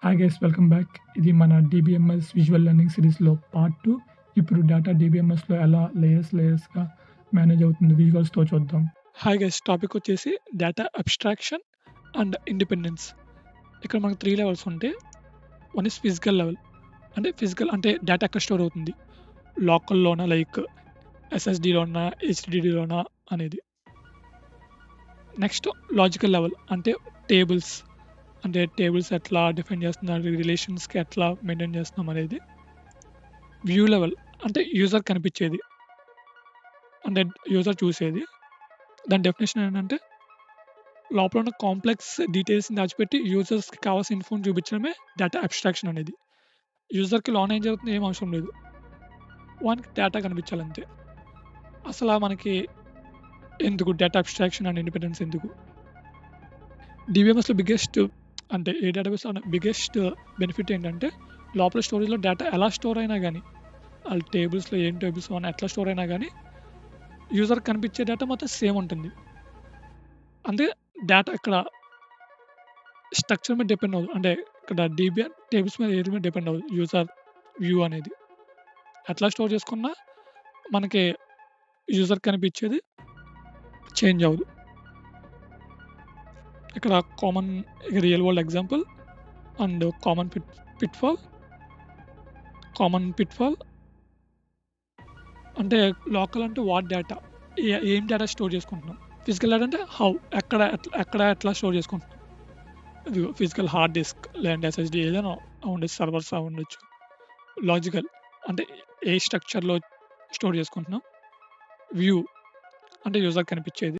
Hi guys welcome back. ఇది మన DBMS visual learning సిరీస్‌లో పార్ట్ 2. ఇప్పుడు డేటా డీబీఎంఎస్‌లో ఎలా లేయర్స్‌గా మేనేజ్ అవుతుంది విజువల్స్‌తో చూద్దాం. హాయ్ గైస్, టాపిక్ వచ్చేసి డేటా అబ్స్ట్రాక్షన్ అండ్ ఇండిపెండెన్స్. ఇక్కడ మనకు 3 లెవెల్స్ ఉంటాయి. One is physical level. అంటే ఫిజికల్ అంటే డేటా ఎక్కడ స్టోర్ అవుతుంది, లోకల్‌లోనా లైక్ ఎస్ఎస్‌డీలోనా, హెచ్‌డీడీలోనా అనేది. నెక్స్ట్ లాజికల్ లెవెల్ అంటే టేబుల్స్. అంటే టేబుల్స్ ఎట్లా డిఫైన్ చేస్తున్నారు, రిలేషన్స్‌కి ఎట్లా మెయింటైన్ చేస్తున్నాం అనేది. వ్యూ లెవెల్ అంటే యూజర్ కనిపించేది, అంటే యూజర్ చూసేది. దాని డెఫినేషన్ ఏంటంటే లోపల ఉన్న కాంప్లెక్స్ డీటెయిల్స్‌ని దాచిపెట్టి యూజర్స్‌కి కావాల్సిన ఇన్ఫోని చూపించడమే డేటా అబ్స్ట్రాక్షన్ అనేది. యూజర్‌కి లోన ఏం జరుగుతుందో ఏం అవసరం లేదు, వానికి డేటా కనిపించాలంతే. అసలు మనకి ఎందుకు డేటా అబ్స్ట్రాక్షన్ అండ్ ఇండిపెండెన్స్ ఎందుకు? డీబీఎంఎస్‌లో అంటే ఏ డేటాబేస్ బిగ్గెస్ట్ బెనిఫిట్ ఏంటంటే లోపల స్టోరేజ్‌లో డేటా ఎలా స్టోర్ అయినా గానీ, ఆళ్ళ టేబుల్స్‌లో ఏం టేబుల్స్ ఎట్లా స్టోర్ అయినా గానీ యూజర్‌కి కనిపించే డేటా మాత్రం సేమ్ ఉంటుంది. అంటే డేటా ఇక్కడ స్ట్రక్చర్ మీద డిపెండ్ అవ్వదు. అంటే ఇక్కడ టేబుల్స్ మీద ఏది మీద డిపెండ్ అవ్వదు. యూజర్ వ్యూ అనేది ఎట్లా స్టోర్ చేసుకున్నా మనకి యూజర్‌కి కనిపించేది చేంజ్ అవ్వదు. ఇక్కడ common real world example and common pitfall అంటే లోకల్ అంటే వాట్ డేటా, ఏం డేటా స్టోర్ చేసుకుంటున్నాం. ఫిజికల్ డేటా అంటే ఎట్లా స్టోర్ చేసుకుంటున్నాం. ఫిజికల్ హార్డ్ డిస్క్ లేదంటే ఎస్ఎస్‌డీ ఏదైనా ఉండొచ్చు, సర్వర్స్ ఉండొచ్చు. లాజికల్ అంటే ఏ స్ట్రక్చర్‌లో స్టోర్ చేసుకుంటున్నాం. వ్యూ అంటే యూజర్ కనిపించేది.